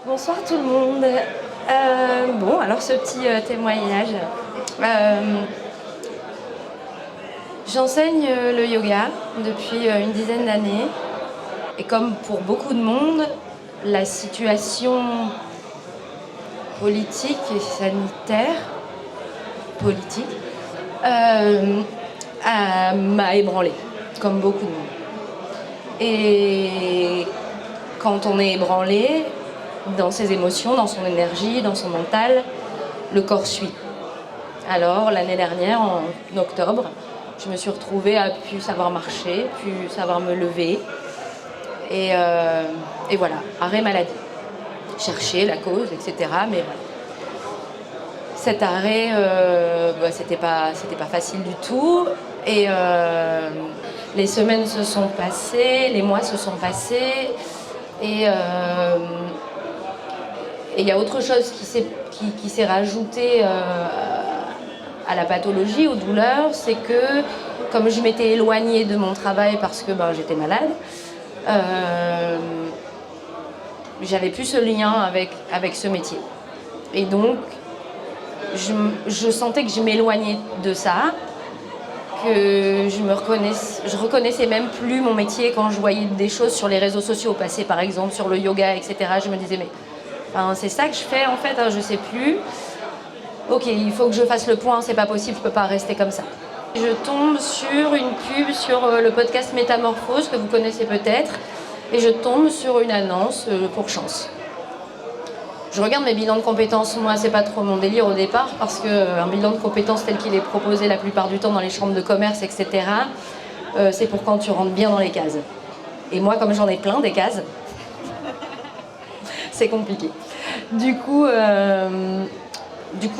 Bonsoir tout le monde. Bon, alors ce petit témoignage. J'enseigne le yoga depuis une dizaine d'années. Et comme pour beaucoup de monde, la situation politique et sanitaire, m'a ébranlée, comme beaucoup de monde. Et quand on est ébranlé, dans ses émotions, dans son énergie, dans son mental, le corps suit. Alors, l'année dernière, en octobre, je me suis retrouvée à plus savoir marcher, plus savoir me lever. Et voilà, arrêt maladie. Chercher la cause, etc. Mais voilà. Cet arrêt, c'était pas facile du tout. Et les semaines se sont passées, les mois se sont passés. Et il y a autre chose qui s'est rajouté à la pathologie, aux douleurs, c'est que comme je m'étais éloignée de mon travail parce que j'étais malade, j'avais plus ce lien avec ce métier. Et donc, je sentais que je m'éloignais de ça, que je reconnaissais même plus mon métier quand je voyais des choses sur les réseaux sociaux passer, par exemple sur le yoga, etc. Je me disais, mais c'est ça que je fais en fait, je sais plus. Ok, il faut que je fasse le point, c'est pas possible, je peux pas rester comme ça. Je tombe sur une pub sur le podcast Métamorphose, que vous connaissez peut-être, et je tombe sur une annonce pour Chance. Je regarde mes bilans de compétences, moi c'est pas trop mon délire au départ, parce qu'un bilan de compétences tel qu'il est proposé la plupart du temps dans les chambres de commerce, etc., c'est pour quand tu rentres bien dans les cases. Et moi, comme j'en ai plein des cases, c'est compliqué. Du coup,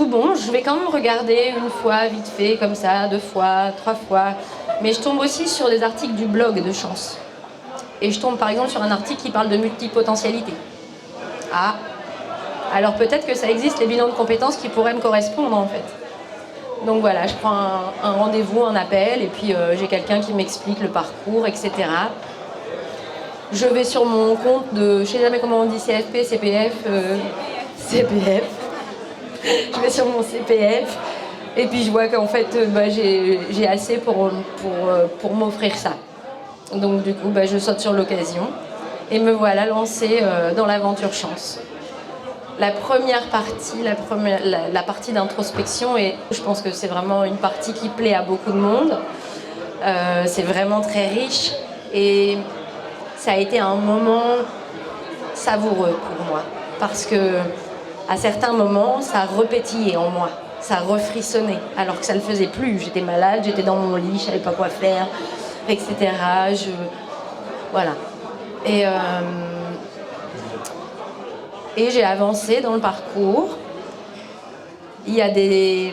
bon, je vais quand même regarder une fois, vite fait, comme ça, 2 fois, 3 fois. Mais je tombe aussi sur des articles du blog de Chance. Et je tombe par exemple sur un article qui parle de multipotentialité. Ah, alors peut-être que ça existe, les bilans de compétences qui pourraient me correspondre en fait. Donc voilà, je prends un rendez-vous, un appel, et puis j'ai quelqu'un qui m'explique le parcours, etc. Je vais sur mon compte de, je sais jamais comment on dit, CFP, CPF, CPF. Je vais sur mon CPF et puis je vois qu'en fait j'ai assez pour m'offrir ça. Donc du coup je saute sur l'occasion et me voilà lancée dans l'aventure Chance. La première partie, la partie d'introspection, et je pense que c'est vraiment une partie qui plaît à beaucoup de monde. C'est vraiment très riche et ça a été un moment savoureux pour moi parce que à certains moments, ça repétillait en moi, ça refrissonnait, alors que ça ne le faisait plus. J'étais malade, j'étais dans mon lit, je ne savais pas quoi faire, etc. Voilà. Et j'ai avancé dans le parcours. Il y a des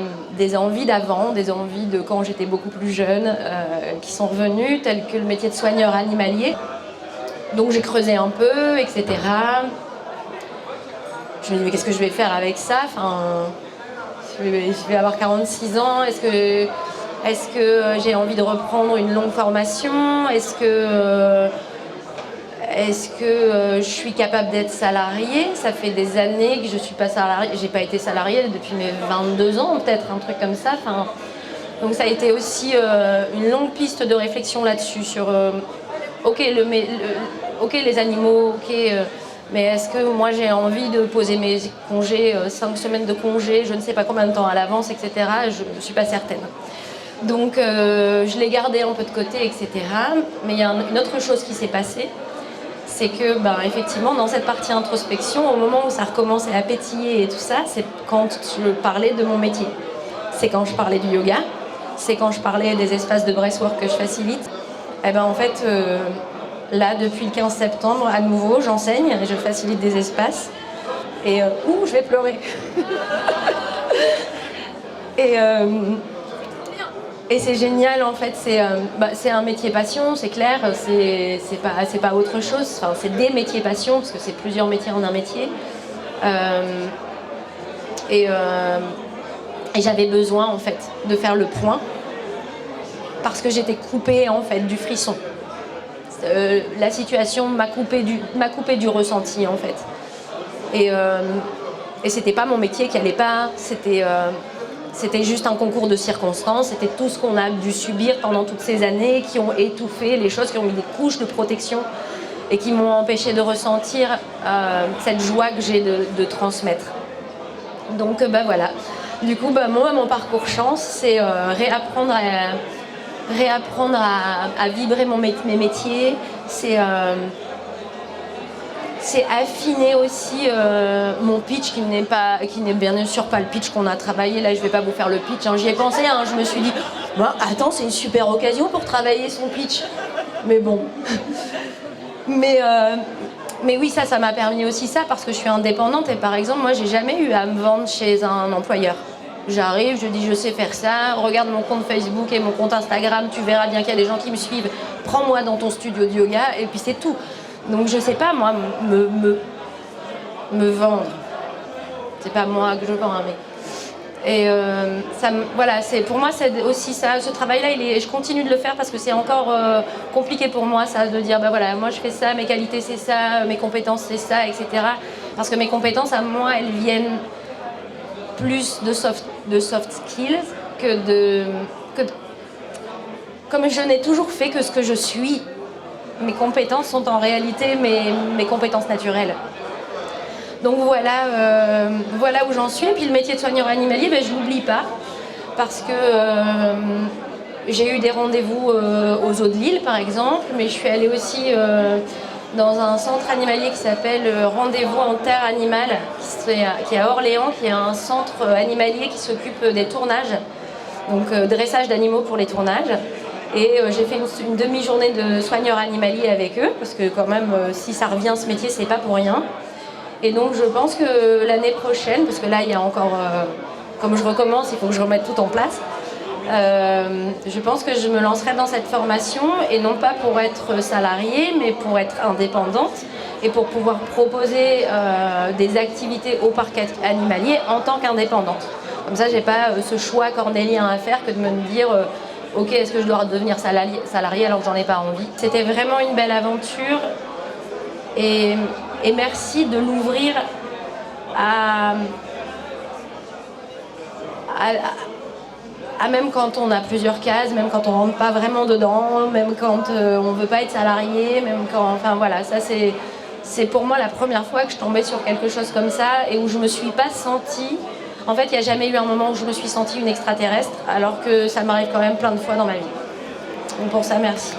envies d'avant, des envies de quand j'étais beaucoup plus jeune, qui sont revenues, telles que le métier de soigneur animalier. Donc j'ai creusé un peu, etc. Je me dis, mais qu'est-ce que je vais faire avec ça? Je vais avoir 46 ans. Est-ce que j'ai envie de reprendre une longue formation? Est-ce que je suis capable d'être salariée? Ça fait des années que je ne suis pas salariée. J'ai pas été salariée depuis mes 22 ans, peut-être, un truc comme ça. Donc ça a été aussi une longue piste de réflexion là-dessus, sur les animaux, mais est-ce que moi j'ai envie de poser mes congés, 5 semaines de congés, je ne sais pas combien de temps à l'avance, etc. Je ne suis pas certaine. Donc je l'ai gardé un peu de côté, etc. Mais il y a une autre chose qui s'est passée, c'est que effectivement dans cette partie introspection, au moment où ça recommençait à pétiller et tout ça, c'est quand je parlais de mon métier. C'est quand je parlais du yoga, c'est quand je parlais des espaces de breathwork que je facilite. Et en fait... là, depuis le 15 septembre, à nouveau, j'enseigne et je facilite des espaces. Et je vais pleurer. Et c'est génial, en fait. C'est un métier passion, c'est clair. C'est pas autre chose. Enfin, c'est des métiers passion, parce que c'est plusieurs métiers en un métier. Et j'avais besoin, en fait, de faire le point. Parce que j'étais coupée, en fait, du frisson. La situation m'a coupé du ressenti en fait. Et c'était pas mon métier qui allait pas, c'était juste un concours de circonstances, c'était tout ce qu'on a dû subir pendant toutes ces années qui ont étouffé les choses, qui ont mis des couches de protection et qui m'ont empêché de ressentir cette joie que j'ai de transmettre. Donc voilà. Du coup, moi, mon parcours chance, c'est réapprendre à vibrer mes métiers, c'est affiner aussi mon pitch qui n'est bien sûr pas le pitch qu'on a travaillé. Là, je vais pas vous faire le pitch, hein. J'y ai pensé, hein. Je me suis dit, attends, c'est une super occasion pour travailler son pitch. Mais bon. Mais oui, ça m'a permis aussi ça parce que je suis indépendante et par exemple, moi, j'ai jamais eu à me vendre chez un employeur. J'arrive, je dis je sais faire ça, regarde mon compte Facebook et mon compte Instagram, tu verras bien qu'il y a des gens qui me suivent, prends-moi dans ton studio de yoga et puis c'est tout. Donc je sais pas moi me vendre. C'est pas moi que je vends, hein, mais... Et voilà, pour moi c'est aussi ça, ce travail-là, je continue de le faire parce que c'est encore compliqué pour moi ça, de dire voilà, moi je fais ça, mes qualités c'est ça, mes compétences c'est ça, etc. Parce que mes compétences à moi, elles viennent plus de soft skills comme je n'ai toujours fait que ce que je suis. Mes compétences sont en réalité mes compétences naturelles. Donc voilà où j'en suis. Et puis le métier de soigneur animalier, je ne l'oublie pas parce que j'ai eu des rendez-vous aux Eaux de Lille par exemple, mais je suis allée aussi dans un centre animalier qui s'appelle Rendez-vous en terre animale, qui est à Orléans, qui est un centre animalier qui s'occupe des tournages, donc dressage d'animaux pour les tournages. Et j'ai fait une demi-journée de soigneur animalier avec eux, parce que quand même, si ça revient ce métier, c'est pas pour rien. Et donc je pense que l'année prochaine, parce que là il y a encore, comme je recommence, il faut que je remette tout en place, je pense que je me lancerai dans cette formation, et non pas pour être salariée, mais pour être indépendante, et pour pouvoir proposer des activités au parc animalier en tant qu'indépendante. Comme ça, j'ai pas ce choix cornélien à faire que de me dire ok, est-ce que je dois devenir salarié alors que j'en ai pas envie. C'était vraiment une belle aventure et merci de l'ouvrir à même quand on a plusieurs cases, même quand on rentre pas vraiment dedans, même quand on veut pas être salarié, même quand, enfin voilà, ça c'est pour moi la première fois que je tombais sur quelque chose comme ça et où je me suis pas sentie. En fait, il n'y a jamais eu un moment où je me suis sentie une extraterrestre, alors que ça m'arrive quand même plein de fois dans ma vie. Donc pour ça, merci.